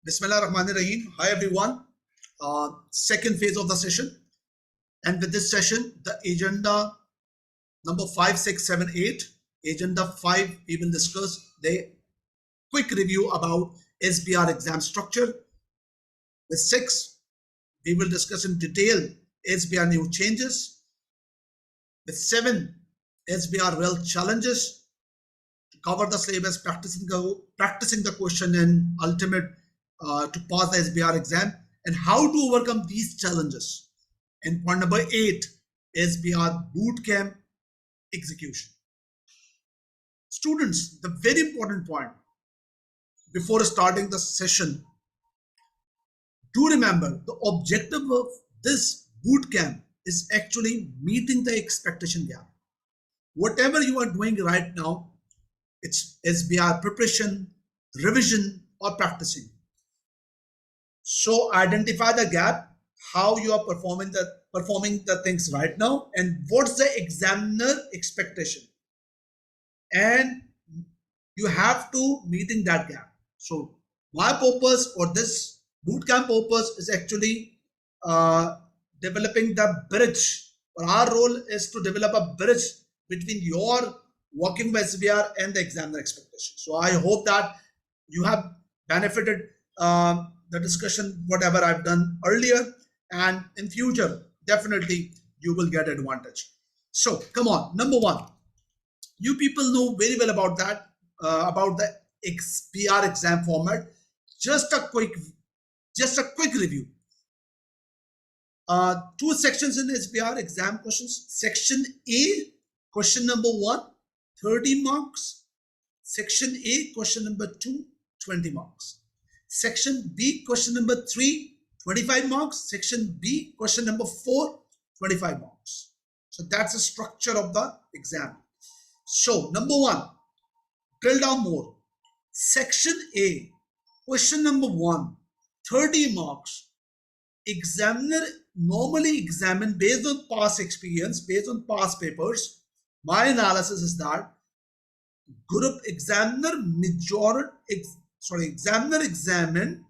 Bismillahirrahmanirrahim. Hi everyone. Second phase of the session, and with this session, the agenda number 5, 6, 7, 8. Agenda 5, we will discuss the quick review about SBR exam structure. With 6, we will discuss in detail SBR new changes. With 7, SBR wealth challenges. To cover the syllabus, practicing the question and ultimate to pass the SBR exam, and how to overcome these challenges. And point number 8, SBR Bootcamp execution. Students, the very important point before starting the session, do remember the objective of this bootcamp is actually meeting the expectation gap. Whatever you are doing right now, it's SBR preparation, revision, or practicing. So identify the gap, how you are performing the things right now, and what's the examiner expectation, and you have to meeting that gap. So my purpose or this bootcamp purpose is actually developing the bridge, or our role is to develop a bridge between your working with SBR and the examiner expectation. So I hope that you have benefited the discussion, whatever I've done earlier, and in future, definitely you will get advantage. So come on, number 1, you people know very well about that, about the SBR exam format. Just a quick review. 2 sections in SBR exam questions. Section A, question number 1, 30 marks. Section A, question number 2, 20 marks. Section B, question number 3, 25 marks. Section B, question number 4, 25 marks. So that's the structure of the exam. So number 1, drill down more. Section A, question number 1, 30 marks. Examiner normally examine based on past experience, based on past papers. My analysis is that group examiner examine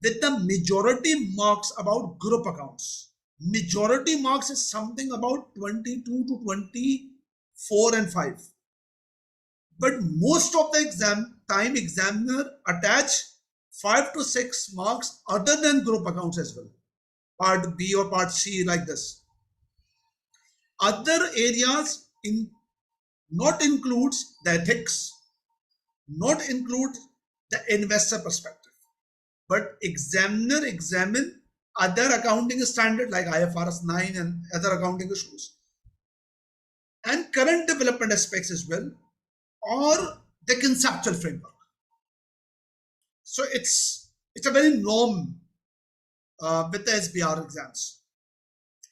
with the majority marks about group accounts. Majority marks is something about 22 to 24 and 5. But most of the examiner attach 5 to 6 marks other than group accounts as well. Part B or part C, like this. Other areas not includes the ethics, not include the investor perspective, but examiner examine other accounting standard like IFRS 9 and other accounting issues, and current development aspects as well, or the conceptual framework. So it's a very norm with the SBR exams.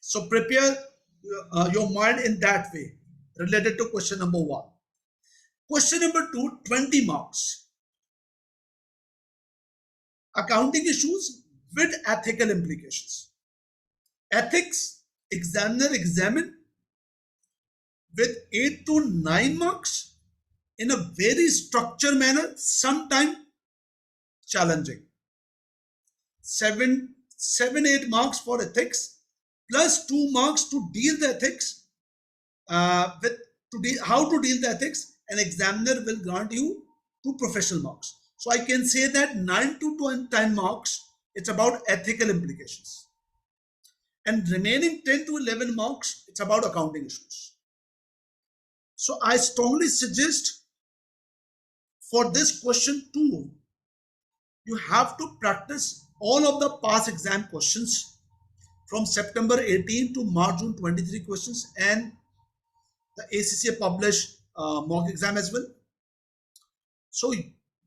So prepare your mind in that way related to question number 1. Question number 2, 20 marks. Accounting issues with ethical implications. Ethics, examiner examine with 8 to 9 marks in a very structured manner, sometimes challenging. 7, 8 marks for ethics plus 2 marks to deal the ethics how to deal the ethics, and examiner will grant you 2 professional marks. So I can say that 9 to 10 marks, it's about ethical implications. And remaining 10 to 11 marks, it's about accounting issues. So I strongly suggest for this question 2, you have to practice all of the past exam questions from September 18 to March June 23 questions, and the ACCA published mock exam as well. So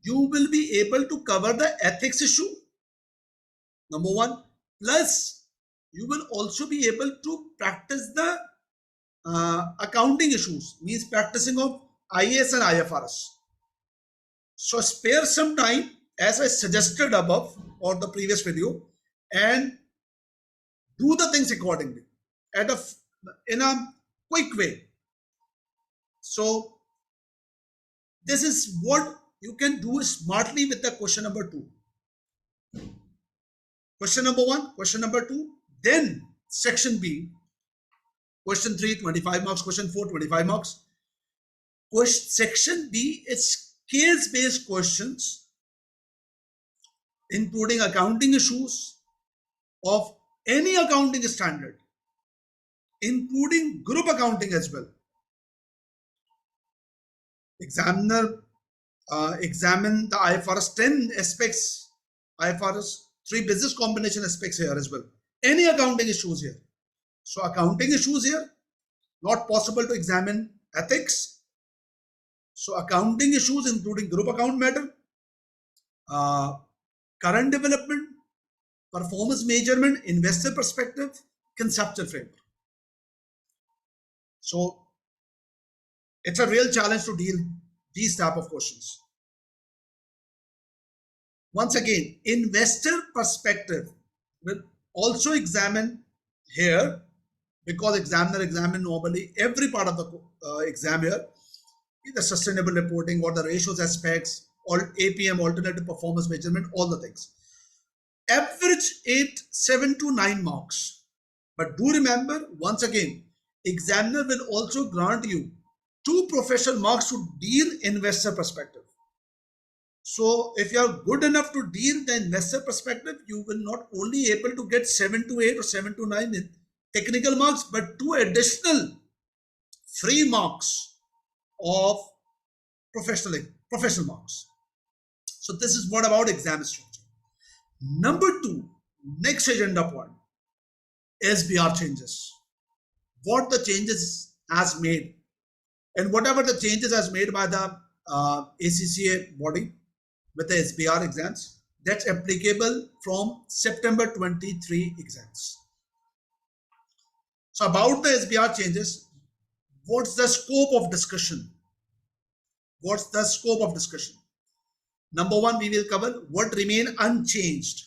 you will be able to cover the ethics issue, number 1, plus you will also be able to practice the accounting issues, means practicing of IAS and IFRS. So spare some time as I suggested above or the previous video, and do the things accordingly in a quick way. So this is what you can do smartly with the question number 2. Question number 1, question number 2, then section B, question 3, 25 marks, question 4, 25 marks. Section B is case-based questions, including accounting issues of any accounting standard, including group accounting as well. Examiner examine the IFRS 10 aspects, IFRS 3 business combination aspects here as well. Any accounting issues here. So accounting issues here, not possible to examine ethics. So accounting issues including group account matter, current development, performance measurement, investor perspective, conceptual framework. So it's a real challenge to deal these type of questions. Once again, investor perspective will also examine here, because examiner examine normally every part of the exam here, the sustainable reporting or the ratios aspects, or APM, alternative performance measurement, all the things. Average 7 to 9 marks. But do remember, once again, examiner will also grant you 2 professional marks to deal investor perspective. So if you are good enough to deal the investor perspective, you will not only able to get 7 to 8 or 7 to 9 in technical marks, but 2 additional free marks of professional marks. So this is what about exam structure. Number 2, next agenda point, SBR changes. What the changes has made, and whatever the changes has made by the ACCA body with the SBR exams, that's applicable from September 23 exams. So about the SBR changes, what's the scope of discussion? What's the scope of discussion? Number 1, we will cover what remain unchanged.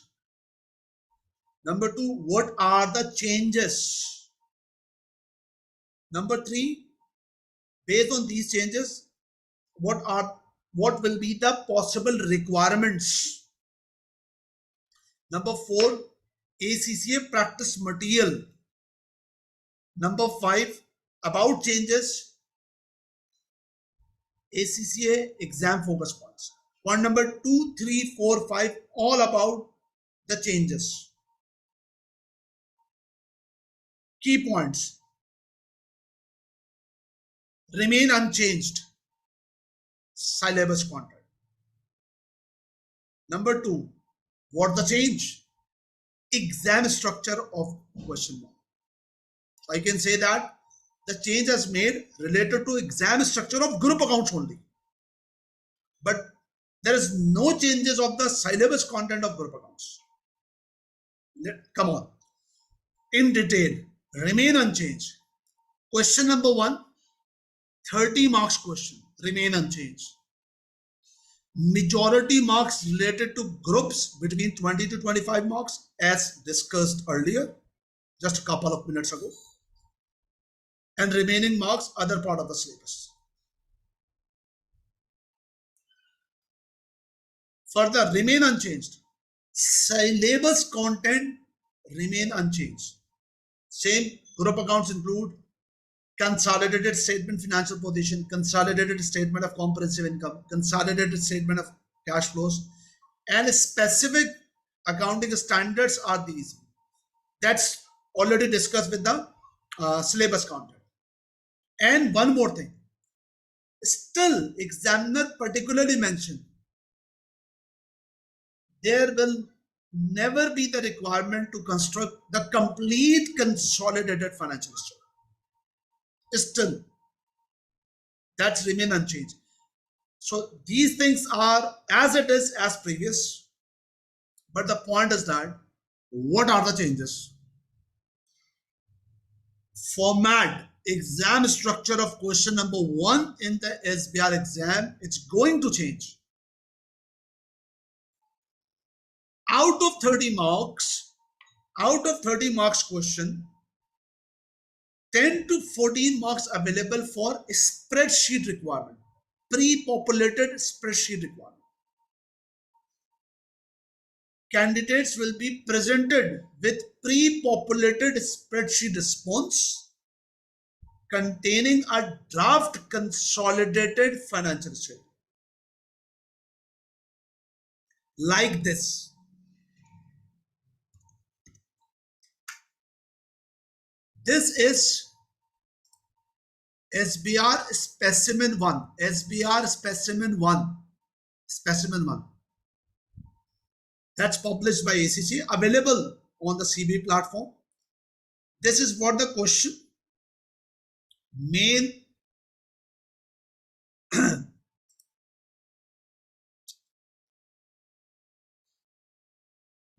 Number 2, what are the changes? Number 3, based on these changes, what will be the possible requirements? Number 4, ACCA practice material. Number 5, about changes, ACCA exam focus points. Point number 2, 3, 4, 5, all about the changes. Key points. Remain unchanged. Syllabus content. Number 2, what the change? Exam structure of question mark. So I can say that the change has made related to exam structure of group accounts only. But there is no changes of the syllabus content of group accounts. Come on. In detail, remain unchanged. Question number 1, 30 marks question, remain unchanged. Majority marks related to groups between 20 to 25 marks, as discussed earlier, just a couple of minutes ago. And remaining marks, other part of the syllabus. Further, remain unchanged. Syllabus content remain unchanged. Same group accounts include consolidated statement financial position, consolidated statement of comprehensive income, consolidated statement of cash flows, and specific accounting standards are these. That's already discussed with the syllabus content. And one more thing, still examiner particularly mentioned, there will never be the requirement to construct the complete consolidated financial statement. Still, that's remain unchanged. So these things are as it is as previous, but the point is that what are the changes? Format, exam structure of question number 1 in the SBR exam, it's going to change. Out of 30 marks question, 10 to 14 marks available for spreadsheet requirement, pre-populated spreadsheet requirement. candidates will be presented with pre-populated spreadsheet response containing a draft consolidated financial statement like this. This is SBR specimen 1, SBR specimen 1, specimen 1. That's published by ACCA, available on the CB platform. This is what the question, main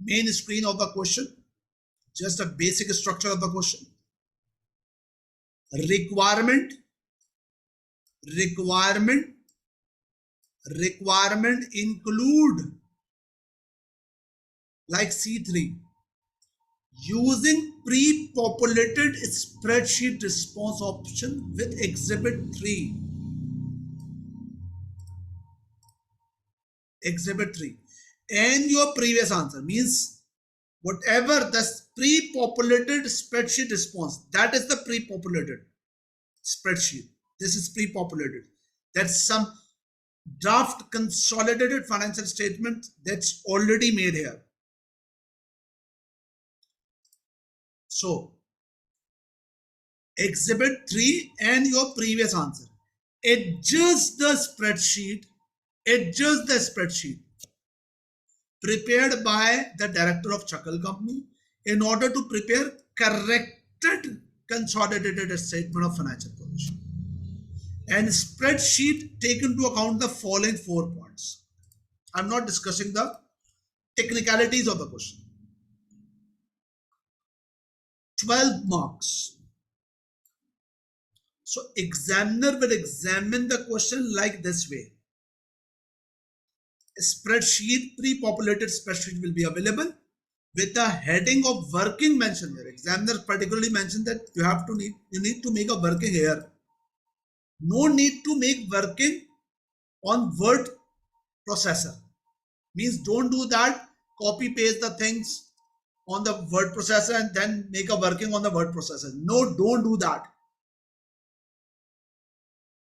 main screen of the question, just a basic structure of the question. Requirement include like C3, using pre-populated spreadsheet response option with exhibit 3. Exhibit 3 and your previous answer means whatever the pre-populated spreadsheet response, that is the pre-populated spreadsheet. This is pre-populated. That's some draft consolidated financial statement that's already made here. So exhibit 3 and your previous answer. Adjust the spreadsheet prepared by the director of Chuckle Company in order to prepare corrected consolidated statement of financial position. And spreadsheet take into account the following 4 points. I'm not discussing the technicalities of the question. 12 marks. So examiner will examine the question like this way. A spreadsheet, pre-populated spreadsheet will be available with a heading of working mentioned here. Examiner particularly mentioned that you need to make a working here. No need to make working on word processor. Means don't do that, copy paste the things on the word processor and then make a working on the word processor. No, don't do that.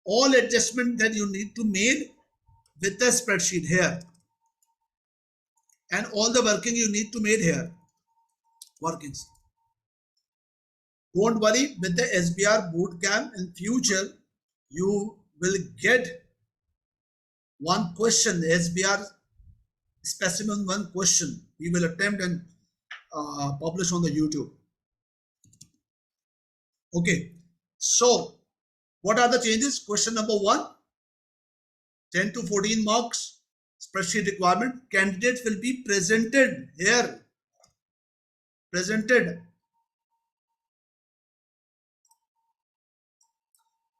All adjustment that you need to make with the spreadsheet here, and all the working you need to make here, workings. Don't worry, with the SBR Bootcamp in future, you will get one question, the SBR specimen 1 question. We will attempt and publish on the YouTube. Okay, so what are the changes? Question number 1, 10 to 14 marks, spreadsheet requirement. Candidates will be presented here. Presented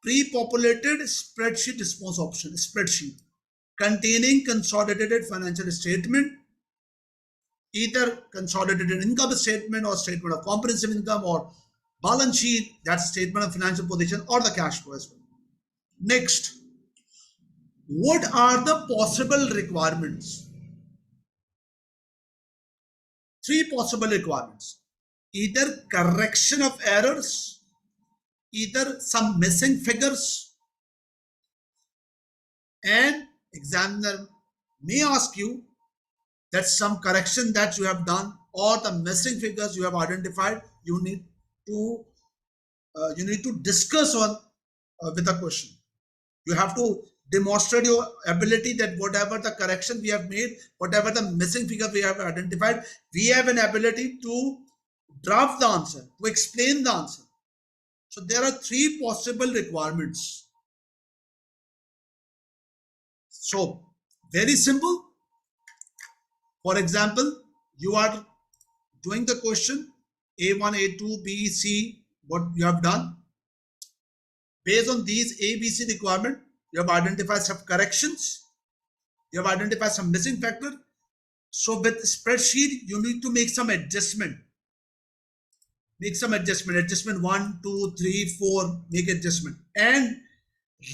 pre-populated spreadsheet response option, spreadsheet containing consolidated financial statement, either consolidated income statement or statement of comprehensive income or balance sheet, that's statement of financial position or the cash flow as well. Next, what are the possible requirements? 3 possible requirements. Either correction of errors, either some missing figures, and examiner may ask you that some correction that you have done or the missing figures you have identified, you need to discuss on with the question. You have to demonstrate your ability that whatever the correction we have made, whatever the missing figure we have identified, we have an ability to draft the answer, to explain the answer. So there are 3 possible requirements. So very simple. For example, you are doing the question A1, A2, B, C, what you have done. Based on these A, B, C requirement, you have identified some corrections. You have identified some missing factor. So with spreadsheet, you need to make some adjustment. Make some adjustment. Adjustment 1, 2, 3, 4. Make adjustment and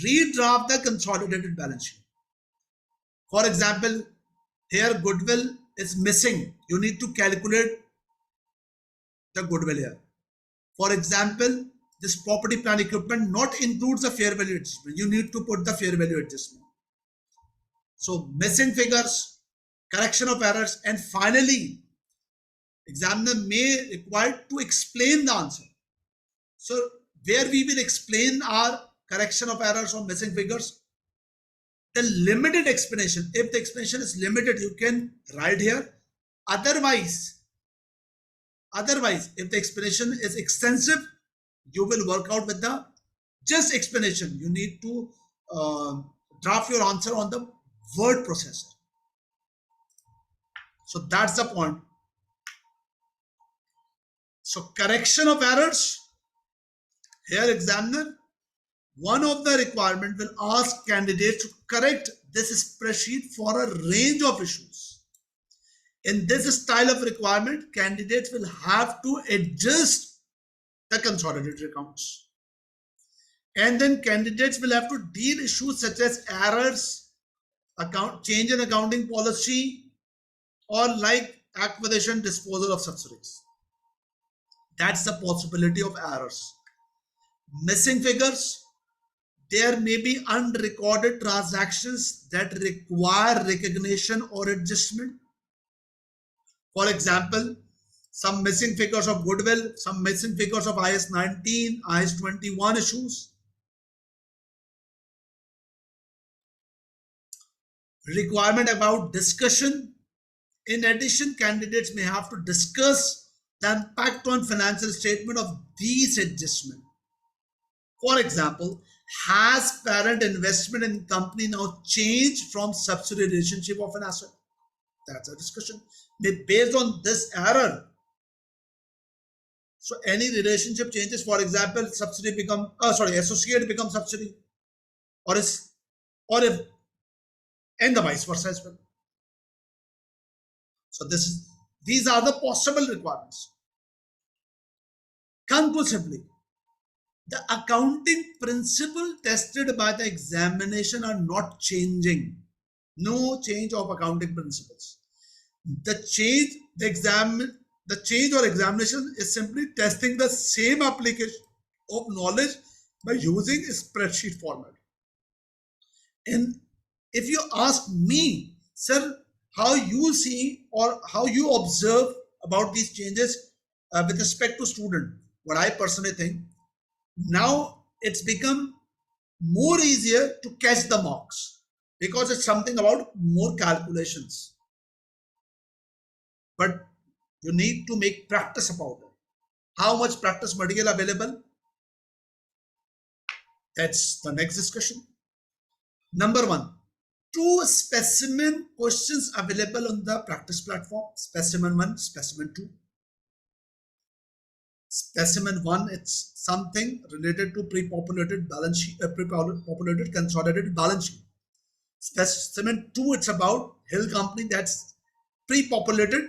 redraft the consolidated balance sheet. For example, here goodwill is missing, you need to calculate the goodwill here. For example, this property plant equipment not includes the fair value adjustment. You need to put the fair value adjustment. So missing figures, correction of errors, and finally, examiner may require to explain the answer. So where we will explain our correction of errors or missing figures, the limited explanation. If the explanation is limited, you can write here. Otherwise, if the explanation is extensive, you will work out with the just explanation. You need to draft your answer on the word processor. So that's the point. So correction of errors. Here examiner, one of the requirement will ask candidates to correct this spreadsheet for a range of issues. In this style of requirement, candidates will have to adjust the consolidated accounts. And then candidates will have to deal issues such as errors, change in accounting policy, or like acquisition disposal of subsidiaries. That's the possibility of errors. Missing figures. There may be unrecorded transactions that require recognition or adjustment. For example, some missing figures of goodwill, some missing figures of IS 19, IS 21 issues. Requirement about discussion. In addition, candidates may have to discuss the impact on financial statement of these adjustments. For example, has parent investment in company now changed from subsidiary relationship of an asset? That's a discussion. Based on this error, so any relationship changes, for example, associate becomes subsidiary, or if and the vice versa as well. So these are the possible requirements. Conclusively, the accounting principle tested by the examination are not changing. No change of accounting principles. The change or examination is simply testing the same application of knowledge by using a spreadsheet format. And if you ask me, sir, how you see or how you observe about these changes with respect to student, what I personally think, now it's become more easier to catch the marks because it's something about more calculations. But you need to make practice about it. How much practice material available? That's the next discussion. Number 1, 2 specimen questions available on the practice platform. Specimen 1, specimen 2. Specimen 1, it's something related to pre-populated balance sheet, pre-populated consolidated balance sheet. Specimen 2, it's about Hill Company, that's pre-populated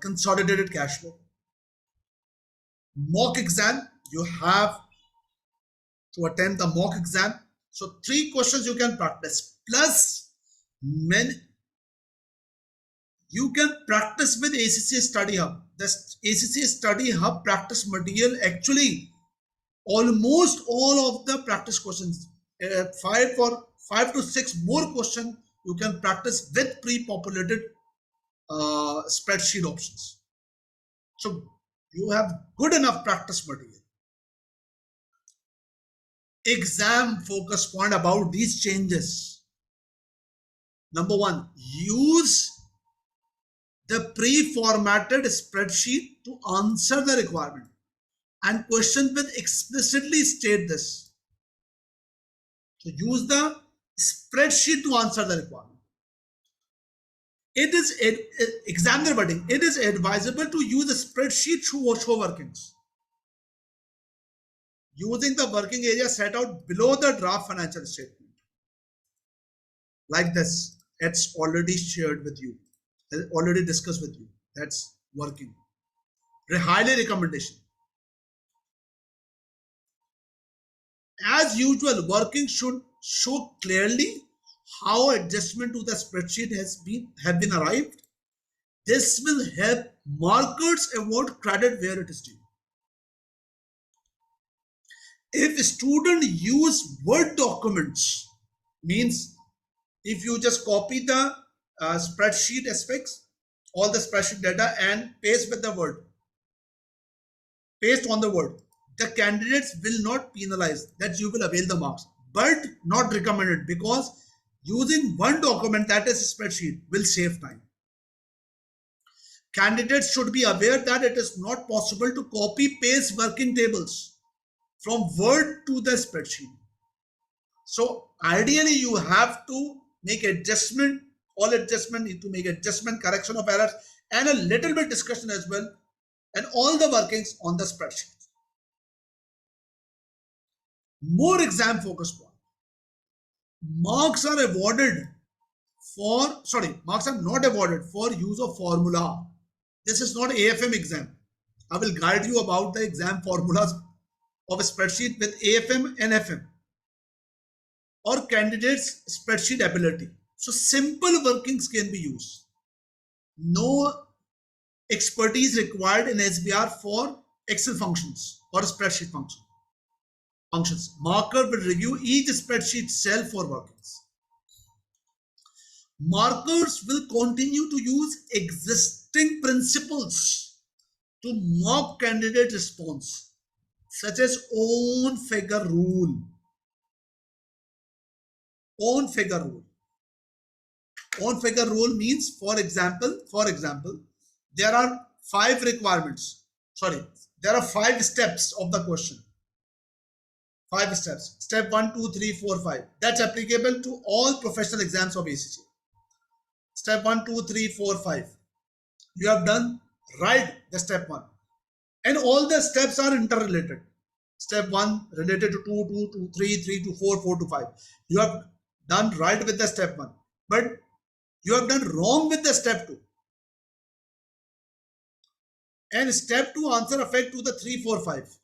consolidated cash flow. Mock exam, you have to attempt the mock exam. So 3 questions you can practice, plus you can practice with ACCA Study Hub. The ACCA Study Hub practice material, actually almost all of the practice questions, 5 to 6 more questions you can practice with pre-populated spreadsheet options. So you have good enough practice material. Exam focus point about these changes. Number 1, use the pre-formatted spreadsheet to answer the requirement, and question will explicitly state this. So use the spreadsheet to answer the requirement. It is examiner wording. It is advisable to use a spreadsheet to show workings, using the working area set out below the draft financial statement. Like this, it's already shared with you, already discussed with you. That's working. Highly recommendation. As usual, working should show clearly how adjustment to the spreadsheet have been arrived. This will help markers avoid credit where it is due. If student use Word documents, means if you just copy the spreadsheet aspects, all the spreadsheet data and paste with the Word, paste on the Word, the candidates will not penalize that you will avail the marks, but not recommended, because using one document, that is a spreadsheet, will save time. Candidates should be aware that it is not possible to copy paste working tables from Word to the spreadsheet. So ideally you have to make adjustment, all adjustment, need to make adjustment, correction of errors, and a little bit discussion as well, and all the workings on the spreadsheet. More exam focus point. Marks are awarded for, marks are not awarded for use of formula. This is not AFM exam. I will guide you about the exam formulas of a spreadsheet with AFM and FM, or candidates spreadsheet ability. So simple workings can be used. No expertise required in SBR for Excel functions or spreadsheet functions. Marker will review each spreadsheet cell for workings. Markers will continue to use existing principles to mock candidate response, such as own figure rule. Own figure rule. Own figure rule means, for example, there are 5 requirements. There are 5 steps of the question. 5 steps. Step 1, 2, 3, 4, 5. That's applicable to all professional exams of ACCA. Step 1, 2, 3, 4, 5. You have done right the step 1. And all the steps are interrelated. Step 1 related to 2, 2 to 3, 3 to 4, 4 to 5. You have done right with the step 1. But you have done wrong with the step 2. And step 2 answer affect to the 3, 4, 5.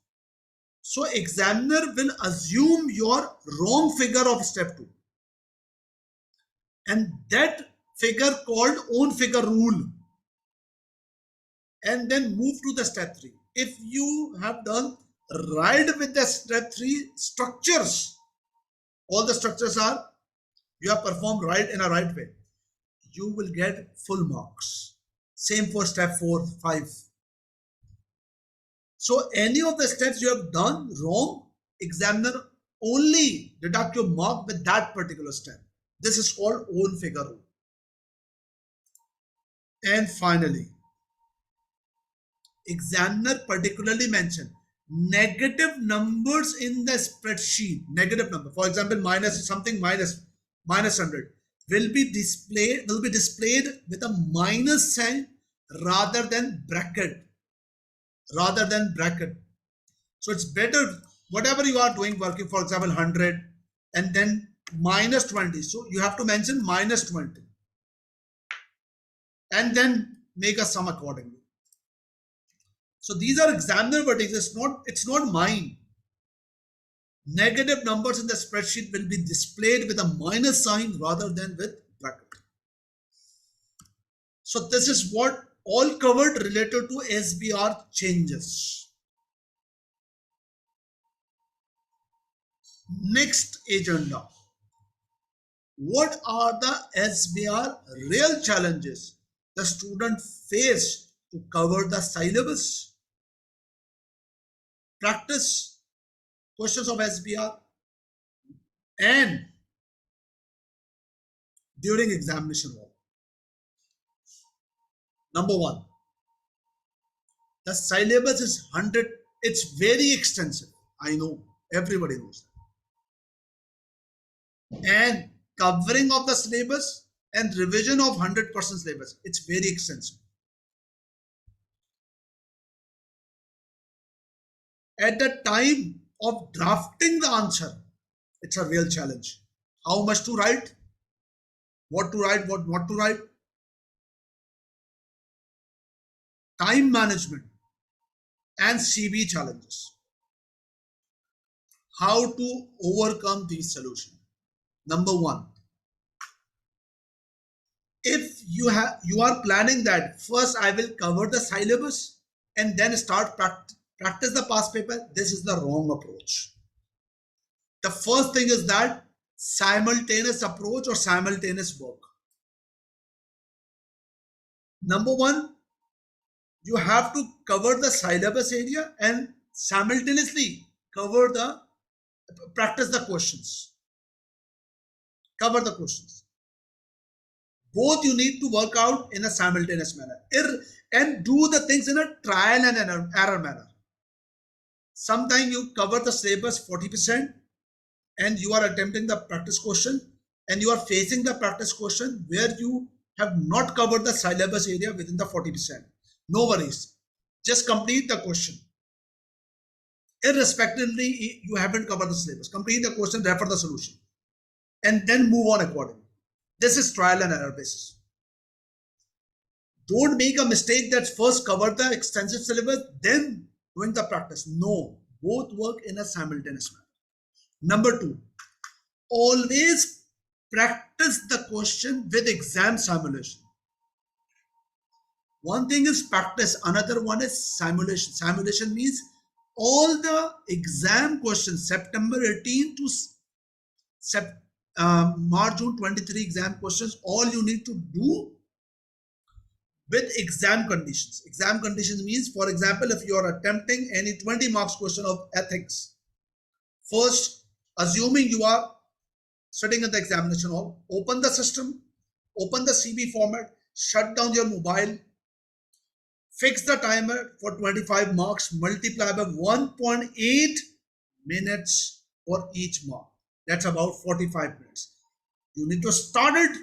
So examiner will assume your wrong figure of step 2. And that figure called own figure rule. And then move to the step 3. If you have done right with the step 3 structures, all the structures are, you have performed right in a right way, you will get full marks. Same for step 4, 5. So any of the steps you have done wrong, examiner only deduct your mark with that particular step. This is called own figure rule. And finally, examiner particularly mentioned negative numbers in the spreadsheet. Negative number, for example, minus 100 will be displayed with a minus sign rather than bracket. So it's better, whatever you are doing, working, for example, 100 and then minus 20. So you have to mention minus 20 and then make a sum accordingly. So these are examiner verdicts. It's not mine. Negative numbers in the spreadsheet will be displayed with a minus sign rather than with bracket. So this is what all covered related to SBR changes. Next agenda. What are the SBR real challenges the student face to cover the syllabus? Practice questions of SBR and during examination hall. Number 1, the syllabus is 100. It's very extensive. I know, everybody knows that. And covering of the syllabus and revision of 100% syllabus, it's very extensive. At the time of drafting the answer, it's a real challenge. How much to write, what to write, what not to write, time management, and CV challenges. How to overcome these solutions? Number 1, If you are planning that first I will cover the syllabus and then start practice the past paper, this is the wrong approach. The first thing is that simultaneous approach or simultaneous work. Number one, you have to cover the syllabus area and simultaneously cover the practice the questions. Cover the questions. Both you need to work out in a simultaneous manner and do the things in a trial and error manner. Sometimes you cover the syllabus 40% and you are attempting the practice question and you are facing the practice question where you have not covered the syllabus area within the 40%. No worries. Just complete the question. Irrespectively, you haven't covered the syllabus. Complete the question, refer the solution, and then move on accordingly. This is trial and error basis. Don't make a mistake that first cover the extensive syllabus, then doing the practice. No, both work in a simultaneous manner. Number two, always practice the question with exam simulation. One thing is practice, another one is simulation. Simulation means all the exam questions, September 18 to March, June 23 exam questions, all you need to do with exam conditions. Exam conditions means, for example, if you are attempting any 20 marks question of ethics, first, assuming you are sitting in the examination hall, open the system, open the CB format, shut down your mobile, fix the timer for 25 marks, multiply by 1.8 minutes for each mark. That's about 45 minutes. You need to start it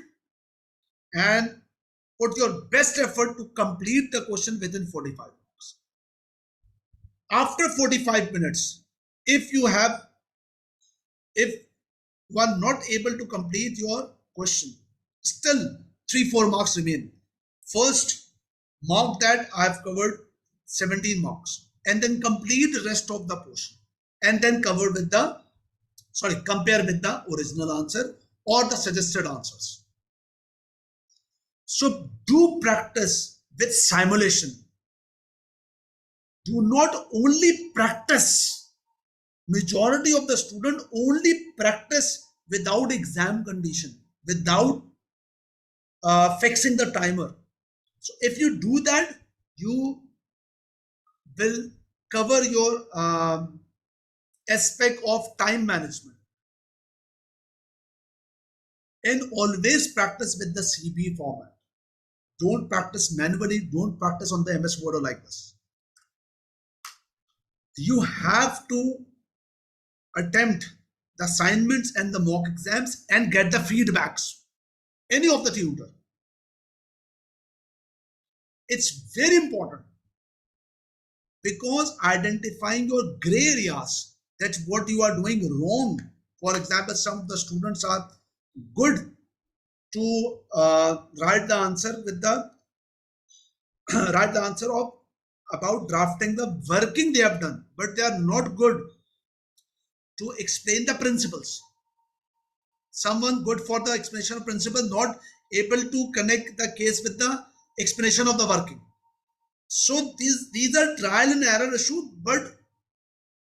and put your best effort to complete the question within 45 minutes. After 45 minutes, if you are not able to complete your question, still 3-4 marks remain. First, mark that I have covered 17 marks and then complete the rest of the portion and then compare with the original answer or the suggested answers. So do practice with simulation. Do not only practice. Majority of the student only practice without exam condition, without fixing the timer. So if you do that, you will cover your aspect of time management. And always practice with the CB format. Don't practice manually. Don't practice on the MS Word or like this. You have to attempt the assignments and the mock exams and get the feedbacks. Any of the tutor. It's very important because identifying your gray areas, that's what you are doing wrong. For example, some of the students are good to write the answer with the about drafting the working they have done, but they are not good to explain the principles. Someone good for the explanation of principle, not able to connect the case with the explanation of the working. So these are trial and error issues, but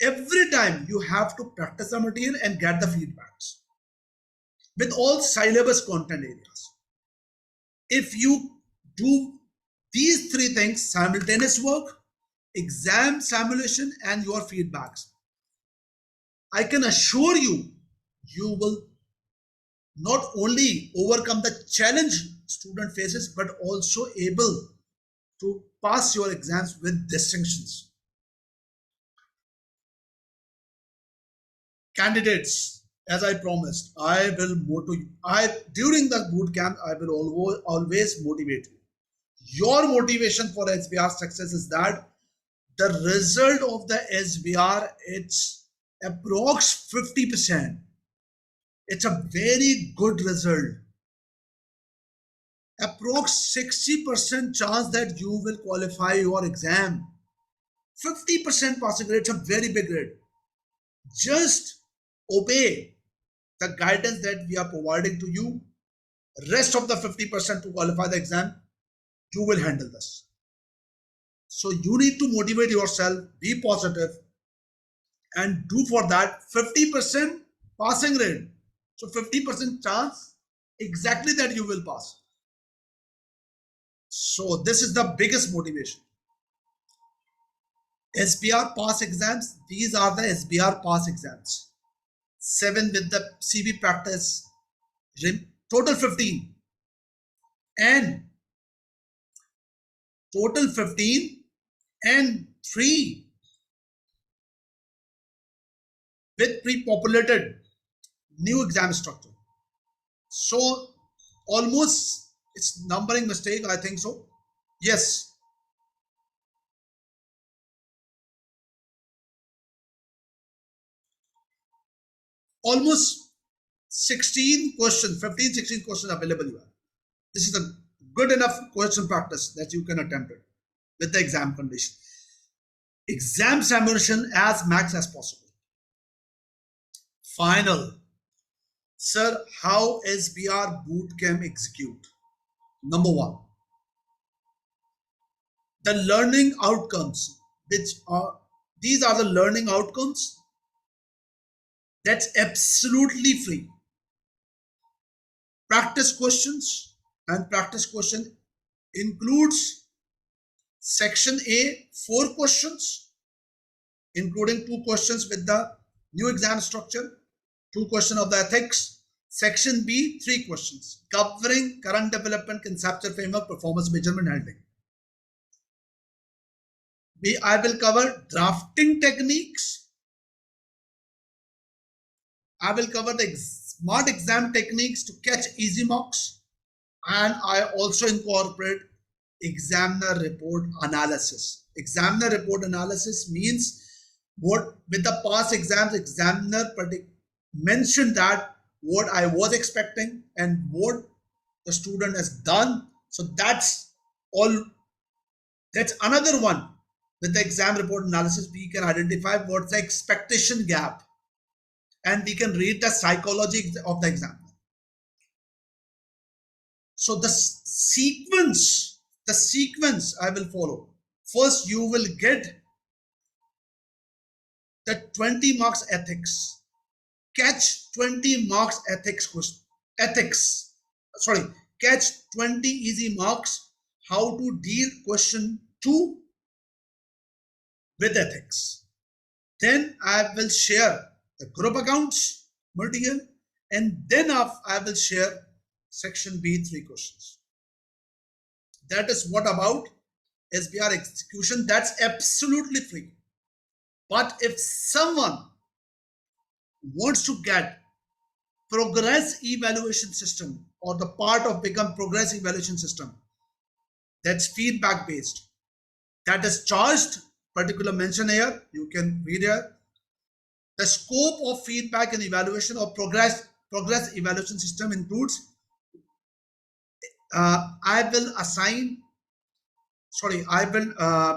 every time you have to practice the material and get the feedbacks with all syllabus content areas. If you do these three things, simultaneous work, exam simulation, and your feedbacks, I can assure you, you will not only overcome the challenge student faces, but also able to pass your exams with distinctions. Candidates, as I promised, I will during the boot camp, I will always motivate you. Your motivation for SBR success is that the result of the SBR, it's approx 50%. It's a very good result. Approx 60% chance that you will qualify your exam. 50% passing rate, it's a very big rate. Just obey the guidance that we are providing to you Rest of the 50% to qualify the exam, you will handle this. So you need to motivate yourself, be positive, and do for that 50% passing rate. So 50% chance exactly that you will pass. So this is the biggest motivation. SBR pass exams, these are the SBR pass exams. 7 with the CV practice, total 15. And total 15 and 3 with pre-populated new exam structure. So almost, it's numbering mistake, I think so. Yes. Almost 16 questions, 15, 16 questions available you have. This is a good enough question practice that you can attempt it with the exam condition. Exam simulation as max as possible. Final. Sir, how SBR Bootcamp execute? Number one, the learning outcomes, which are, these are the learning outcomes that's absolutely free. Practice questions, and practice question includes section A, 4 questions, including 2 questions with the new exam structure, 2 questions of the ethics. Section B, 3 questions covering current development, conceptual framework, performance measurement, handling. I will cover drafting techniques. I will cover the smart exam techniques to catch easy marks. And I also incorporate examiner report analysis. Examiner report analysis means what with the past exams, examiner mentioned that what I was expecting and what the student has done. So that's all. That's another one. With the exam report analysis, we can identify what's the expectation gap, and we can read the psychology of the exam. So the sequence I will follow. First, you will get the 20 marks ethics. Catch 20 marks ethics question. Catch 20 easy marks. How to deal question 2 with ethics. Then I will share the group accounts material, and then I will share section B 3 questions. That is what about SBR execution. That's absolutely free. But if someone wants to get progress evaluation system or the part of become progress evaluation system, that's feedback based, that is charged, particular mention here, you can read here. The scope of feedback and evaluation of progress evaluation system includes I will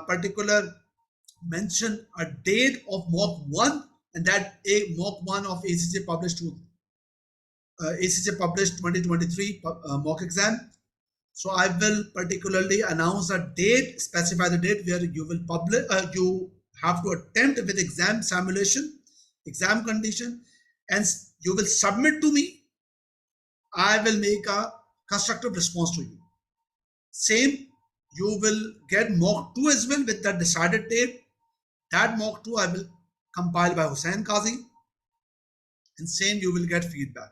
particular mention a date of mock 1, and that a mock 1 of ACCA published ACCA published 2023 mock exam. So I will particularly announce a date, specify the date where you will publish, you have to attempt with exam simulation, exam condition, and you will submit to me. I will make a constructive response to you. Same, you will get mock 2 as well with the decided date. That mock 2 I will compile by Hussain Qazi, and same you will get feedback.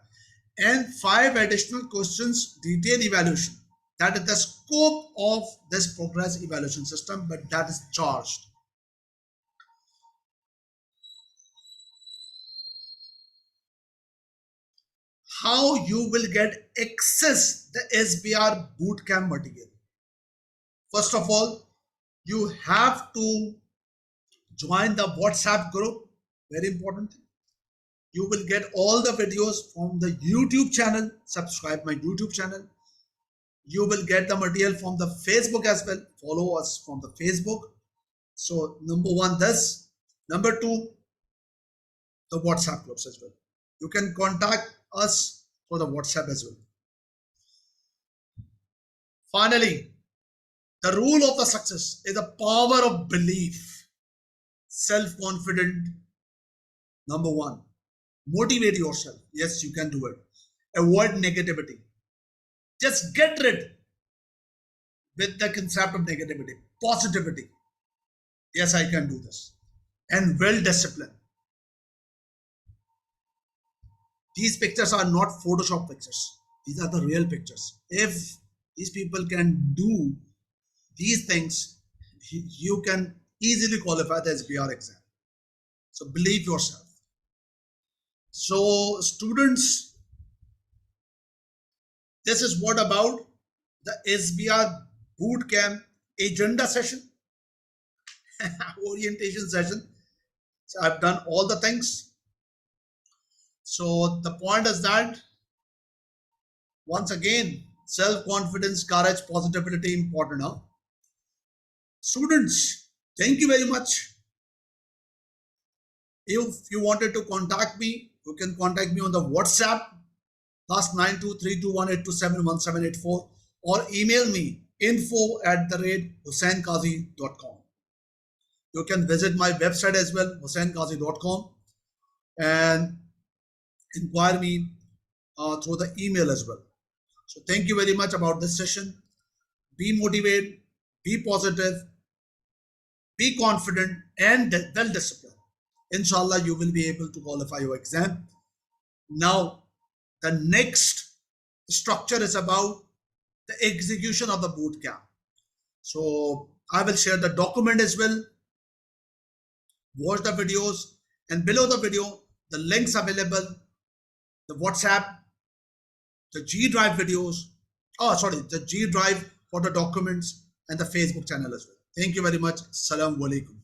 And 5 additional questions, detailed evaluation. That is the scope of this progress evaluation system, but that is charged. How you will get access the SBR Bootcamp material? First of all, you have to join the WhatsApp group. Very important. You will get all the videos from the YouTube channel. Subscribe my YouTube channel. You will get the material from the Facebook as well. Follow us from the Facebook. So number 1, this. Number 2, the WhatsApp groups as well. You can contact us for the WhatsApp as well. Finally, the rule of the success is the power of belief. Self-confident, number one. Motivate yourself. Yes, you can do it. Avoid negativity. Just get rid with the concept of negativity. Positivity. Yes, I can do this. And well disciplined. These pictures are not Photoshop pictures. These are the real pictures. If these people can do these things, you can easily qualify the SBR exam. So believe yourself. So students, this is what about the SBR Bootcamp agenda session, orientation session. So I've done all the things. So the point is that, once again, self-confidence, courage, positivity important. Huh? Students, thank you very much. If you wanted to contact me, you can contact me on the WhatsApp +923218271784 or email me info@husseinkazi.com. You can visit my website as well, husseinkazi.com, and inquire me through the email as well. So thank you very much about this session. Be motivated, be positive, be confident, and well disciplined. Inshallah, you will be able to qualify your exam. Now, the next structure is about the execution of the boot camp. So I will share the document as well. Watch the videos, and below the video, the links available, the WhatsApp, the G Drive videos, the G Drive for the documents, and the Facebook channel as well. Thank you very much. Assalamu alaikum.